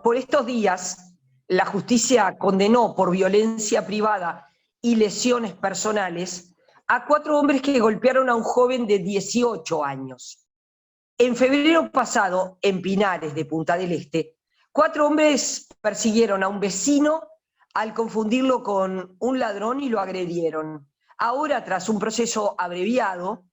Por estos días, la justicia condenó por violencia privada y lesiones personales a 4 hombres que golpearon a un joven de 18 años. En febrero pasado, en Pinares de Punta del Este, 4 hombres persiguieron a un vecino al confundirlo con un ladrón y lo agredieron. Ahora, tras un proceso abreviado,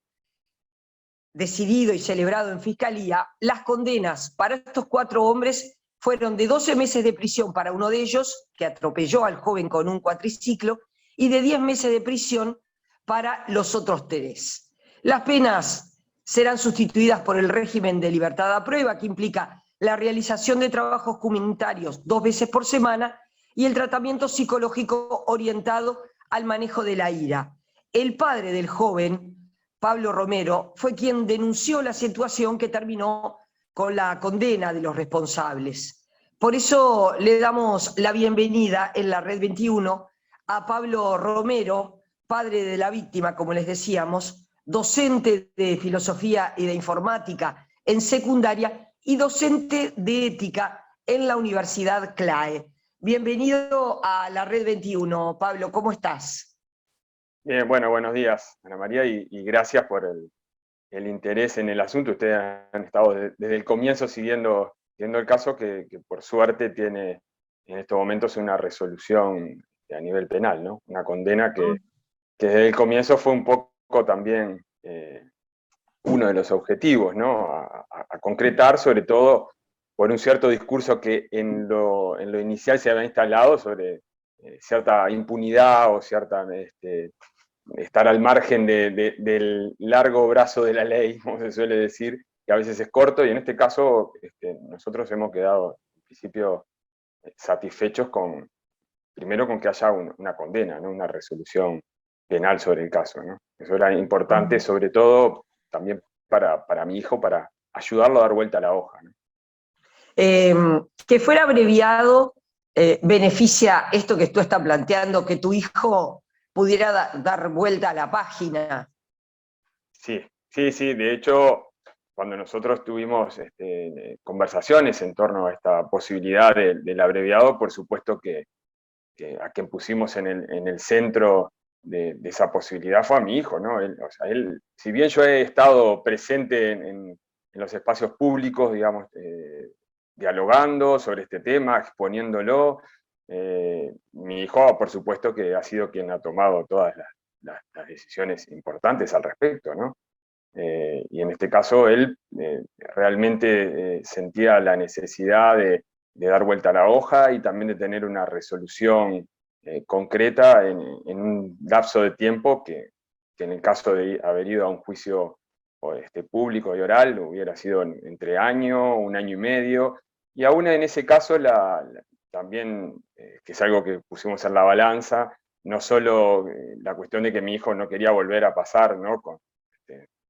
decidido y celebrado en Fiscalía, las condenas para estos 4 hombres fueron de 12 meses de prisión para uno de ellos, que atropelló al joven con un cuatriciclo, y de 10 meses de prisión para los otros 3. Las penas serán sustituidas por el régimen de libertad a prueba, que implica la realización de trabajos comunitarios 2 veces por semana y el tratamiento psicológico orientado al manejo de la ira. El padre del joven, Pablo Romero, fue quien denunció la situación que terminó con la condena de los responsables. Por eso le damos la bienvenida en la Red 21 a Pablo Romero, padre de la víctima, como les decíamos, docente de filosofía y de informática en secundaria y docente de ética en la Universidad CLAE. Bienvenido a la Red 21, Pablo, ¿cómo estás? Bien, bueno, buenos días, Ana María, y gracias por el interés en el asunto. Ustedes han estado desde el comienzo siguiendo el caso que por suerte tiene en estos momentos una resolución a nivel penal, ¿no? Una condena que desde el comienzo fue un poco también uno de los objetivos, ¿no? A concretar, sobre todo por un cierto discurso que en lo inicial se había instalado sobre cierta impunidad o cierta estar al margen del largo brazo de la ley, como se suele decir, que a veces es corto, y en este caso nosotros hemos quedado, en principio, satisfechos primero con que haya una condena, ¿no? Una resolución penal sobre el caso, ¿no? Eso era importante, sobre todo también para mi hijo, para ayudarlo a dar vuelta a la hoja, ¿no? Que fuera abreviado beneficia esto que tú estás planteando, que tu hijo pudiera dar vuelta a la página. Sí, sí, sí. De hecho, cuando nosotros tuvimos conversaciones en torno a esta posibilidad del abreviado, por supuesto que a quien pusimos en el centro de esa posibilidad fue a mi hijo, ¿no? O sea, si bien yo he estado presente en los espacios públicos, digamos, dialogando sobre este tema, exponiéndolo, mi hijo, por supuesto, que ha sido quien ha tomado todas las decisiones importantes al respecto, ¿no? Y en este caso él realmente sentía la necesidad de dar vuelta a la hoja y también de tener una resolución concreta en un lapso de tiempo que en el caso de haber ido a un juicio público y oral hubiera sido entre año, un año y medio, y aún en ese caso también, que es algo que pusimos en la balanza, no solo la cuestión de que mi hijo no quería volver a pasar, ¿no? Con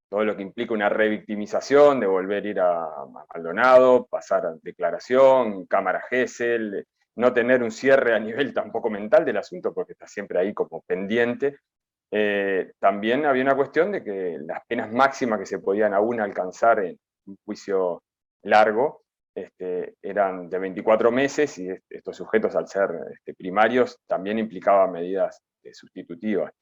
todo lo que implica una revictimización, de volver a ir a Maldonado, pasar a declaración, cámara Gesell, no tener un cierre a nivel tampoco mental del asunto, porque está siempre ahí como pendiente. También había una cuestión de que las penas máximas que se podían aún alcanzar en un juicio largo eran de 24 meses, y estos sujetos, al ser primarios, también implicaban medidas sustitutivas.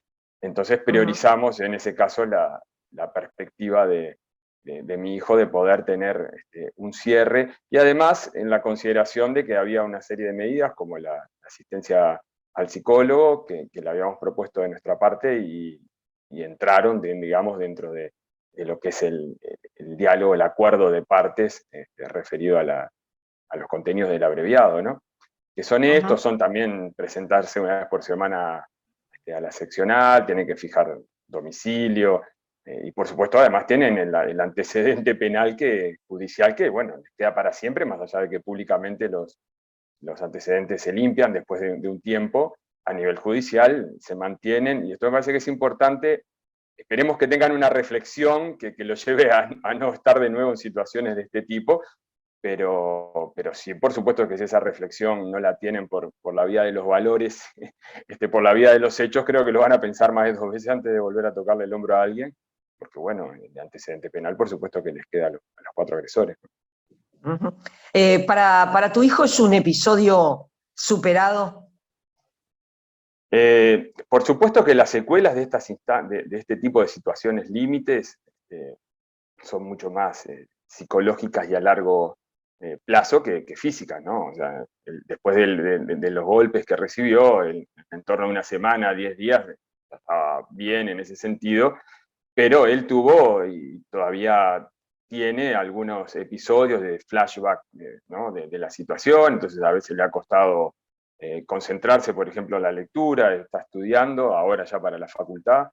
Entonces priorizamos en ese caso la perspectiva de mi hijo de poder tener un cierre, y además en la consideración de que había una serie de medidas como la asistencia al psicólogo que le habíamos propuesto de nuestra parte y entraron, digamos, dentro de lo que es el diálogo, el acuerdo de partes referido a los contenidos del abreviado, ¿no? Que son estos, son también presentarse una vez por semana a la seccional, tienen que fijar domicilio, y por supuesto además tienen el antecedente penal judicial que, bueno, les queda para siempre, más allá de que públicamente los antecedentes se limpian después de un tiempo. A nivel judicial se mantienen, y esto me parece que es importante. Esperemos que tengan una reflexión que los lleve a no estar de nuevo en situaciones de este tipo, pero sí, por supuesto que si esa reflexión no la tienen por la vía de los valores, por la vía de los hechos, creo que lo van a pensar más de 2 veces antes de volver a tocarle el hombro a alguien, porque bueno, el antecedente penal por supuesto que les queda a los 4 agresores. Ujú. ¿Para tu hijo es un episodio superado? Por supuesto que las secuelas de este tipo de situaciones límites son mucho más psicológicas y a largo plazo que físicas, ¿no? O sea, después de los golpes que recibió, en torno a una semana, 10 días, estaba bien en ese sentido, pero él tuvo y todavía tiene algunos episodios de flashback, ¿no? de la situación, entonces a veces le ha costado concentrarse, por ejemplo, en la lectura, está estudiando, ahora ya para la facultad,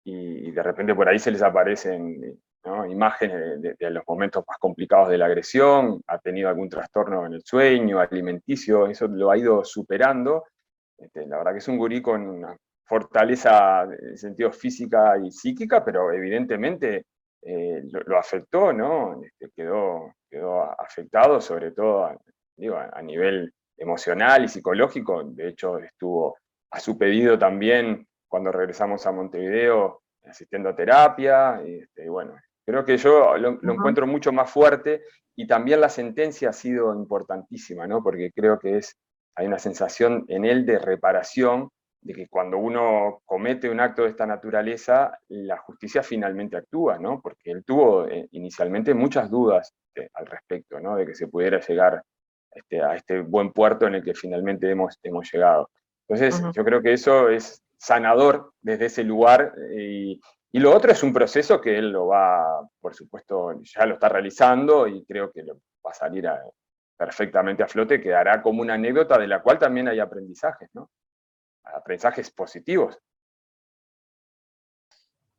y de repente por ahí se les aparecen, ¿no? imágenes de los momentos más complicados de la agresión, ha tenido algún trastorno en el sueño, alimenticio, eso lo ha ido superando. La verdad que es un gurí con una fortaleza en sentido física y psíquica, pero evidentemente lo afectó, ¿no? Quedó afectado, sobre todo digo, a nivel emocional y psicológico. De hecho, estuvo a su pedido también cuando regresamos a Montevideo asistiendo a terapia. Y bueno, creo que yo lo Ujú. encuentro mucho más fuerte, y también la sentencia ha sido importantísima, ¿no? Porque creo que hay una sensación en él de reparación, de que cuando uno comete un acto de esta naturaleza, la justicia finalmente actúa, ¿no? Porque él tuvo inicialmente muchas dudas al respecto, ¿no? De que se pudiera llegar a este buen puerto en el que finalmente hemos llegado. Entonces, Ujú. yo creo que eso es sanador desde ese lugar, y lo otro es un proceso que él lo va, por supuesto, ya lo está realizando, y creo que lo va a salir perfectamente a flote, quedará como una anécdota de la cual también hay aprendizajes, ¿no? Aprendizajes positivos.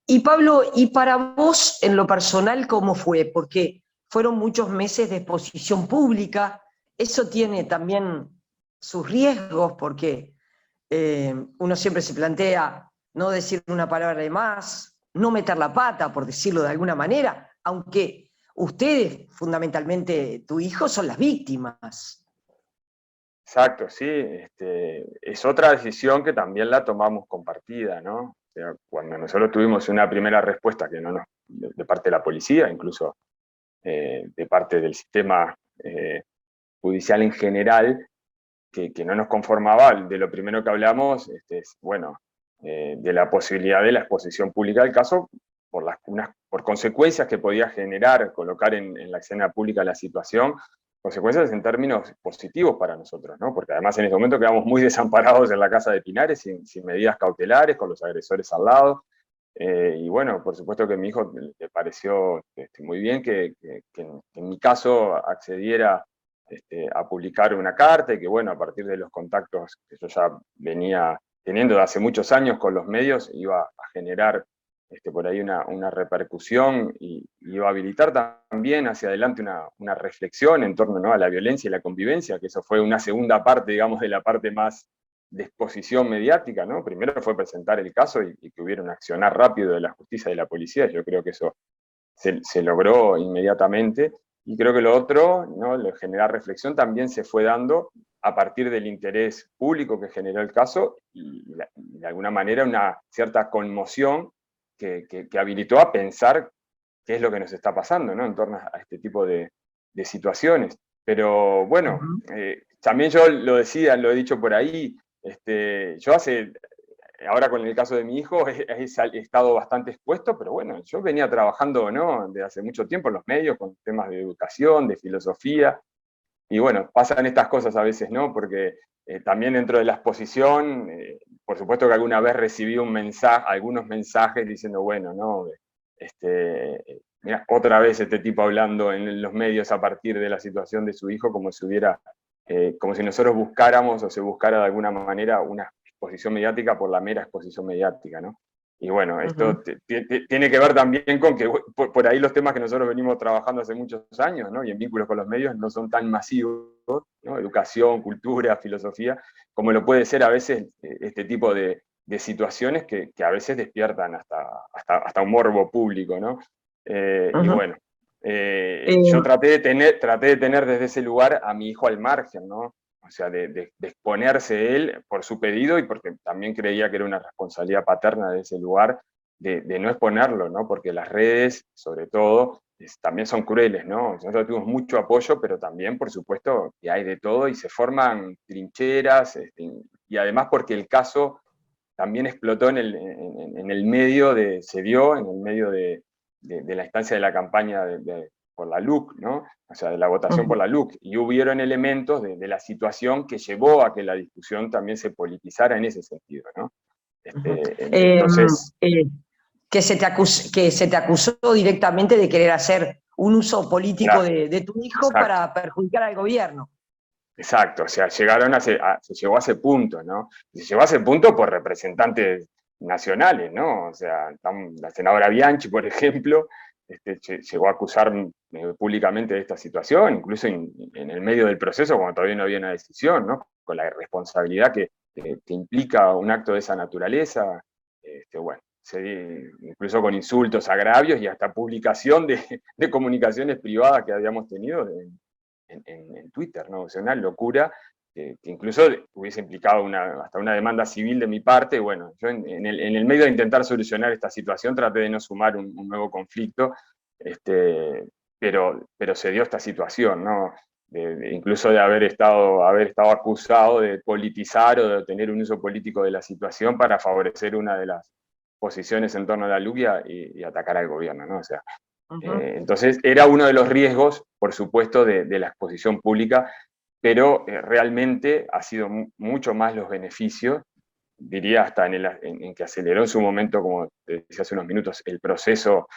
Y Pablo, ¿y para vos en lo personal cómo fue? Porque fueron muchos meses de exposición pública, eso tiene también sus riesgos, porque uno siempre se plantea no decir una palabra de más, no meter la pata, por decirlo de alguna manera, aunque ustedes, fundamentalmente tu hijo, son las víctimas. Exacto, sí. Es otra decisión que también la tomamos compartida, ¿no? O sea, cuando nosotros tuvimos una primera respuesta que no nos, de parte de la policía, incluso de parte del sistema judicial en general, que no nos conformaba, de lo primero que hablamos es, bueno, de la posibilidad de la exposición pública del caso por consecuencias que podía generar, colocar en la escena pública la situación, consecuencias en términos positivos para nosotros, ¿no? Porque además en ese momento quedamos muy desamparados en la casa de Pinares, sin medidas cautelares, con los agresores al lado. Y bueno, por supuesto que a mi hijo le pareció muy bien que en mi caso accediera a publicar una carta, y que bueno, a partir de los contactos que yo ya venía teniendo de hace muchos años con los medios, iba a generar por ahí una repercusión, y iba a habilitar también hacia adelante una reflexión en torno, ¿no? a la violencia y la convivencia, que eso fue una segunda parte, digamos, de la parte más de exposición mediática, ¿no? Primero fue presentar el caso y que hubiera un accionar rápido de la justicia y de la policía. Yo creo que eso se logró inmediatamente, y creo que lo otro, ¿no? Lo generar reflexión también se fue dando a partir del interés público que generó el caso, y de alguna manera una cierta conmoción que habilitó a pensar qué es lo que nos está pasando, ¿no? En torno a este tipo de situaciones. Pero bueno, Ujú. también yo lo decía, lo he dicho por ahí, yo ahora con el caso de mi hijo he estado bastante expuesto, pero bueno, yo venía trabajando, ¿no? Desde hace mucho tiempo en los medios con temas de educación, de filosofía, y bueno, pasan estas cosas a veces, ¿no? Porque también dentro de la exposición, por supuesto que alguna vez recibí algunos mensajes diciendo, bueno, ¿no? Mira, otra vez este tipo hablando en los medios a partir de la situación de su hijo, como si nosotros buscáramos o se buscara de alguna manera una exposición mediática por la mera exposición mediática, ¿no? Y bueno, Ujú. esto tiene que ver también con que por ahí los temas que nosotros venimos trabajando hace muchos años, ¿no? Y en vínculos con los medios no son tan masivos, ¿no? Educación, cultura, filosofía, como lo puede ser a veces este tipo de situaciones que a veces despiertan hasta un morbo público, ¿no? Y Ujú. bueno, yo Eh, traté de tener desde ese lugar a mi hijo al margen, ¿no? O sea, de exponerse él por su pedido, y porque también creía que era una responsabilidad paterna de ese lugar, de no exponerlo, ¿no? Porque las redes, sobre todo, también son crueles, ¿no? Nosotros tuvimos mucho apoyo, pero también, por supuesto, que hay de todo y se forman trincheras, y además porque el caso también explotó en el medio se dio en el medio de la instancia de la campaña por la LUC, ¿no? O sea, de la votación por la LUC, y hubieron elementos de la situación que llevó a que la discusión también se politizara en ese sentido, ¿no? Entonces, Que se te acusó directamente de querer hacer un uso político claro, de tu hijo exacto. para perjudicar al gobierno. Exacto, o sea, se llegó a ese punto, ¿no? Se llegó a ese punto por representantes nacionales, ¿no? O sea, la senadora Bianchi, por ejemplo, llegó a acusar públicamente de esta situación, incluso en el medio del proceso, cuando todavía no había una decisión, ¿no? Con la responsabilidad que implica un acto de esa naturaleza, bueno, incluso con insultos, agravios y hasta publicación de comunicaciones privadas que habíamos tenido en Twitter, ¿no? O sea, una locura que incluso hubiese implicado hasta una demanda civil de mi parte. Bueno, yo en el medio de intentar solucionar esta situación traté de no sumar un nuevo conflicto, pero se dio esta situación, ¿no? Incluso de haber estado acusado de politizar o de tener un uso político de la situación para favorecer una de las posiciones en torno a la lluvia y atacar al gobierno, ¿no? O sea, entonces era uno de los riesgos, por supuesto, de la exposición pública, pero realmente ha sido mucho más los beneficios, diría hasta en que aceleró en su momento, como te decía hace unos minutos, el proceso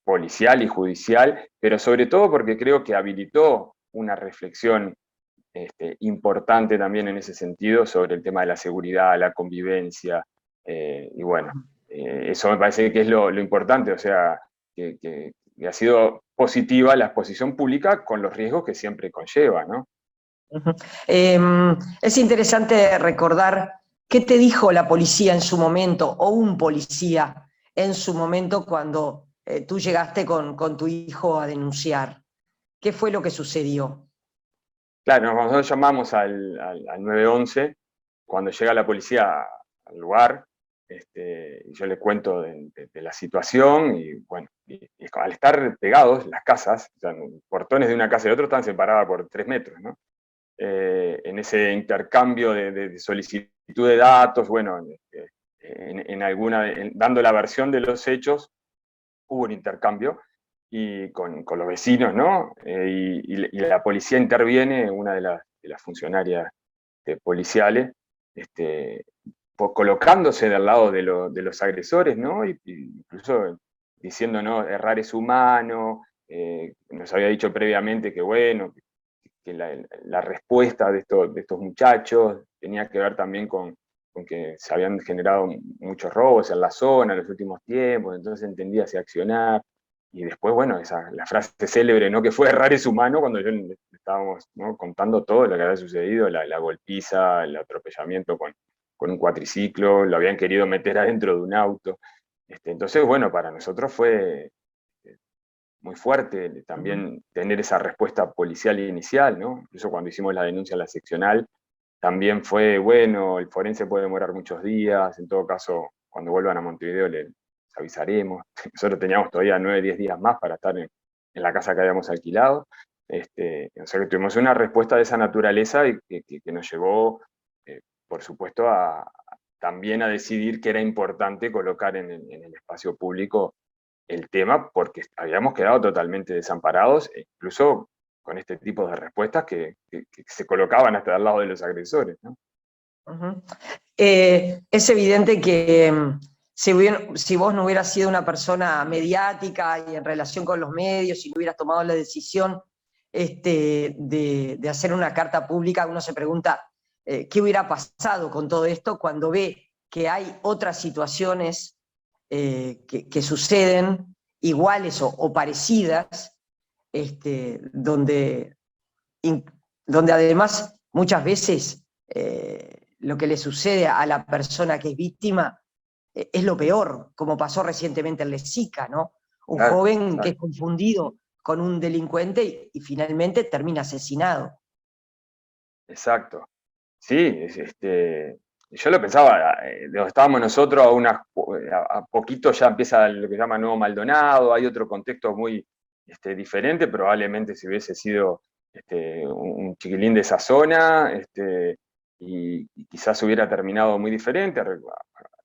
policial y judicial, pero sobre todo porque creo que habilitó una reflexión importante también en ese sentido sobre el tema de la seguridad, la convivencia, y bueno, eso me parece que es lo importante, o sea, que ha sido positiva la exposición pública con los riesgos que siempre conlleva, ¿no? Es interesante recordar qué te dijo la policía en su momento, o un policía en su momento cuando tú llegaste con tu hijo a denunciar. ¿Qué fue lo que sucedió? Claro, nosotros llamamos al 911, cuando llega la policía al lugar, y yo le cuento de la situación, y bueno, y al estar pegados las casas, o sea, portones de una casa y de otra están separadas por 3 metros, ¿no? En ese intercambio de solicitud de datos, bueno, dando la versión de los hechos, hubo un intercambio y con los vecinos, ¿no? Y la policía interviene, una de las funcionarias policiales, colocándose del lado de los agresores, ¿no? Y incluso diciendo, no, errar es humano, nos había dicho previamente que, bueno, que la respuesta de estos muchachos tenía que ver también con que se habían generado muchos robos en la zona en los últimos tiempos, entonces entendía hacia accionar. Y después, bueno, la frase célebre, ¿no? Que fue errar es humano, cuando yo estábamos, ¿no? Contando todo lo que había sucedido, la golpiza, el atropellamiento con un cuatriciclo, lo habían querido meter adentro de un auto. Entonces, bueno, para nosotros fue muy fuerte también tener esa respuesta policial inicial, ¿no? Incluso cuando hicimos la denuncia a la seccional, también fue, bueno, el forense puede demorar muchos días, en todo caso, cuando vuelvan a Montevideo les avisaremos. Nosotros teníamos todavía 9, 10 días más para estar en la casa que habíamos alquilado. O sea que tuvimos una respuesta de esa naturaleza y que nos llevó, por supuesto, también a decidir que era importante colocar en el espacio público el tema, porque habíamos quedado totalmente desamparados, incluso con este tipo de respuestas que se colocaban hasta al lado de los agresores, ¿no? Es evidente que si vos no hubieras sido una persona mediática y en relación con los medios, y no hubieras tomado la decisión de hacer una carta pública, uno se pregunta qué hubiera pasado con todo esto cuando ve que hay otras situaciones que suceden iguales o parecidas, donde, donde además muchas veces lo que le sucede a la persona que es víctima es lo peor, como pasó recientemente en Lezica, ¿no? Un joven que es confundido con un delincuente y finalmente termina asesinado. Exacto. Sí, yo lo pensaba, donde estábamos nosotros, a poquito ya empieza lo que se llama Nuevo Maldonado, hay otro contexto muy diferente, probablemente si hubiese sido un chiquilín de esa zona, y quizás hubiera terminado muy diferente.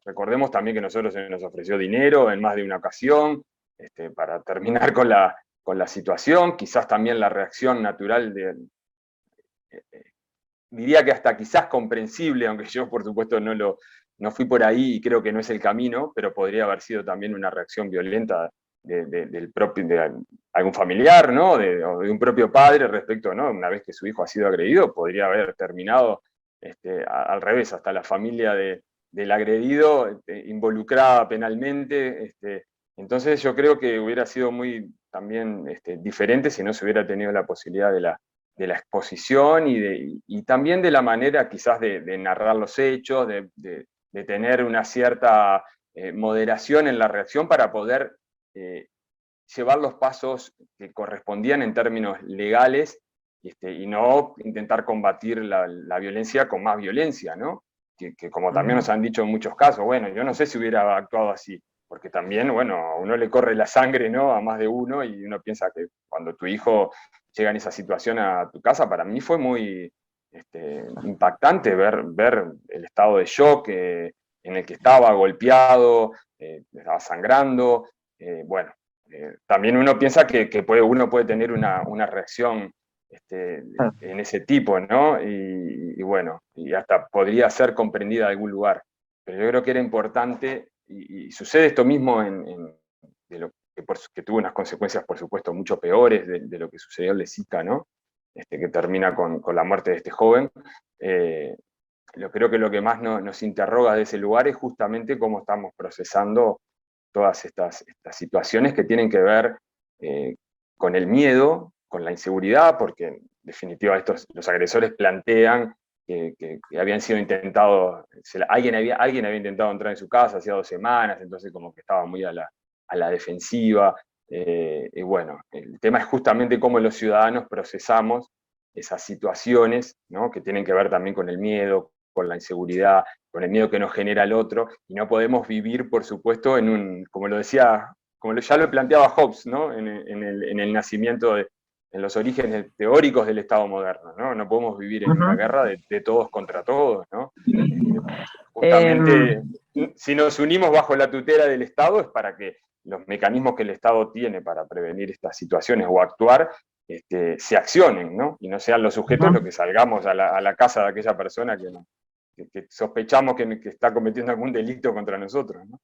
Recordemos también que nosotros se nos ofreció dinero en más de una ocasión para terminar con la situación, quizás también la reacción natural diría que hasta quizás comprensible, aunque yo por supuesto no fui por ahí y creo que no es el camino, pero podría haber sido también una reacción violenta de algún familiar, ¿no? O de un propio padre respecto, ¿no? Una vez que su hijo ha sido agredido, podría haber terminado al revés, hasta la familia del agredido involucrada penalmente. Entonces yo creo que hubiera sido muy también diferente si no se hubiera tenido la posibilidad de la exposición y también de la manera quizás de narrar los hechos, de tener una cierta moderación en la reacción para poder llevar los pasos que correspondían en términos legales y no intentar combatir la violencia con más violencia, ¿no? Que como también nos han dicho en muchos casos, bueno, yo no sé si hubiera actuado así, porque también, bueno, a uno le corre la sangre, ¿no? A más de uno, y uno piensa que cuando tu hijo llega en esa situación a tu casa, para mí fue muy impactante ver el estado de shock en el que estaba, golpeado, estaba sangrando, bueno, también uno piensa que uno puede tener una reacción en ese tipo, ¿no? Y bueno, y hasta podría ser comprendida de algún lugar. Pero yo creo que era importante, y sucede esto mismo de lo que tuvo unas consecuencias, por supuesto, mucho peores de lo que sucedió en Lesica, ¿no? Que termina con la muerte de este joven. Creo que lo que más nos interroga de ese lugar es justamente cómo estamos procesando todas estas situaciones que tienen que ver con el miedo, con la inseguridad, porque en definitiva los agresores plantean que habían sido intentados, alguien había intentado entrar en su casa hacía 2 semanas, entonces como que estaba muy a la defensiva. Y bueno, el tema es justamente cómo los ciudadanos procesamos esas situaciones, ¿no? Que tienen que ver también con el miedo, con la inseguridad, con el miedo que nos genera el otro, y no podemos vivir, por supuesto, como lo decía, ya lo planteaba Hobbes, ¿no? En el nacimiento, en los orígenes teóricos del Estado moderno, ¿no? No podemos vivir en una guerra de todos contra todos, ¿no? Justamente, si nos unimos bajo la tutela del Estado es para que los mecanismos que el Estado tiene para prevenir estas situaciones o actuar se accionen, ¿no? Y no sean los sujetos los que salgamos a la casa de aquella persona que sospechamos que está cometiendo algún delito contra nosotros, ¿no?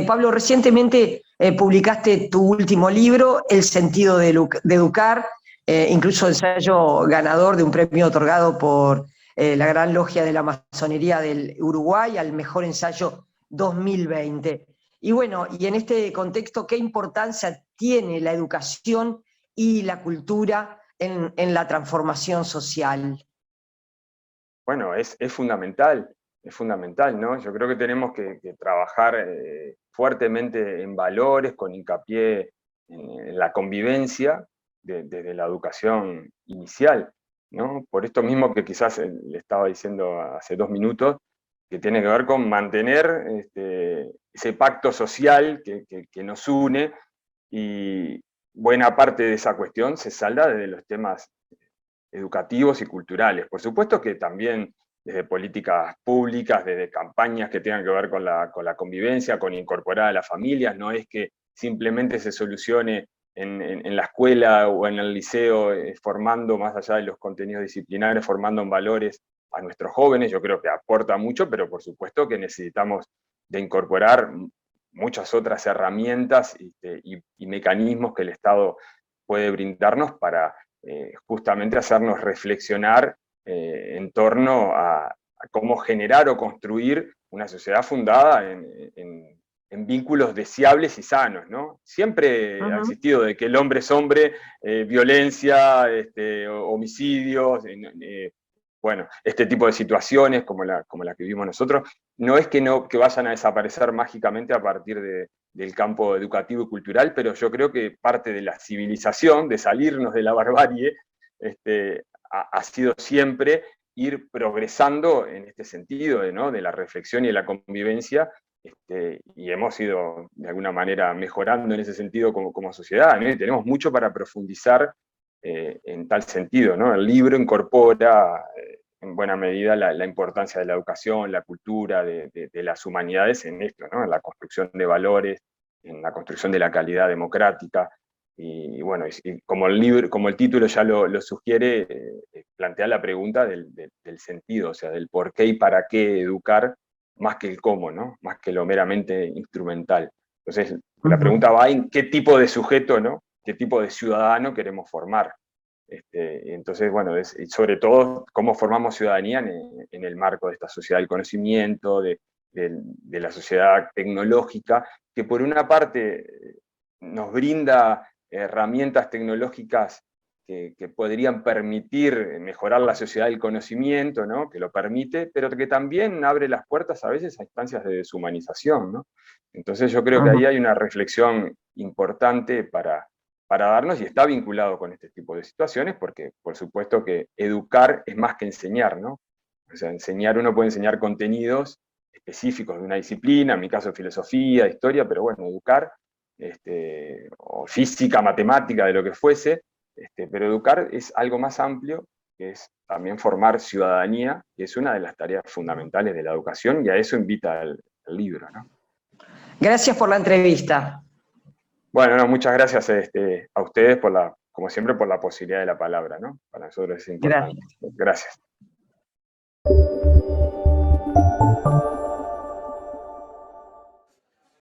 Pablo, recientemente publicaste tu último libro, El sentido de educar, incluso ensayo ganador de un premio otorgado por la Gran Logia de la Masonería del Uruguay al mejor ensayo 2020. Y bueno, y en este contexto, ¿qué importancia tiene la educación y la cultura en la transformación social? Bueno, es fundamental, ¿no? Yo creo que tenemos que trabajar fuertemente en valores, con hincapié en la convivencia desde la educación inicial, ¿no? Por esto mismo que quizás le estaba diciendo hace 2 minutos, que tiene que ver con mantener ese pacto social que nos une, y buena parte de esa cuestión se salda desde los temas educativos y culturales. Por supuesto que también desde políticas públicas, desde campañas que tengan que ver con la convivencia, con incorporar a las familias. No es que simplemente se solucione en la escuela o en el liceo formando, más allá de los contenidos disciplinares, formando en valores a nuestros jóvenes. Yo creo que aporta mucho, pero por supuesto que necesitamos de incorporar muchas otras herramientas y mecanismos que el Estado puede brindarnos para justamente hacernos reflexionar en torno a cómo generar o construir una sociedad fundada en vínculos deseables y sanos, ¿no? Siempre ha existido de que el hombre es hombre, violencia, homicidios, bueno, este tipo de situaciones como la que vivimos nosotros, no es que vayan a desaparecer mágicamente a partir del campo educativo y cultural, pero yo creo que parte de la civilización, de salirnos de la barbarie, ha sido siempre ir progresando en este sentido, ¿no? De la reflexión y de la convivencia, y hemos ido de alguna manera mejorando en ese sentido como sociedad, ¿no? Y tenemos mucho para profundizar en tal sentido, ¿no? El libro incorpora en buena medida la importancia de la educación, la cultura, de las humanidades en esto, ¿no? En la construcción de valores, en la construcción de la calidad democrática. Y bueno, y como el libro, como el título ya lo sugiere, plantea la pregunta del sentido, o sea, del por qué y para qué educar, más que el cómo, ¿no? Más que lo meramente instrumental. Entonces, la pregunta va en qué tipo de sujeto, ¿no? ¿Qué tipo de ciudadano queremos formar? Entonces, bueno, y sobre todo, cómo formamos ciudadanía en el marco de esta sociedad del conocimiento, de la sociedad tecnológica, que por una parte nos brinda herramientas tecnológicas que podrían permitir mejorar la sociedad del conocimiento, ¿no? Que lo permite, pero que también abre las puertas a veces a instancias de deshumanización, ¿no? Entonces yo creo que ahí hay una reflexión importante para darnos, y está vinculado con este tipo de situaciones, porque por supuesto que educar es más que enseñar, ¿no? O sea, enseñar, uno puede enseñar contenidos específicos de una disciplina, en mi caso filosofía, historia, pero bueno, educar, o física, matemática, de lo que fuese, pero educar es algo más amplio, que es también formar ciudadanía, que es una de las tareas fundamentales de la educación, y a eso invita el libro, ¿no? Gracias por la entrevista. Bueno, no, muchas gracias a ustedes como siempre, por la posibilidad de la palabra, ¿no? Para nosotros es importante. Gracias. Gracias.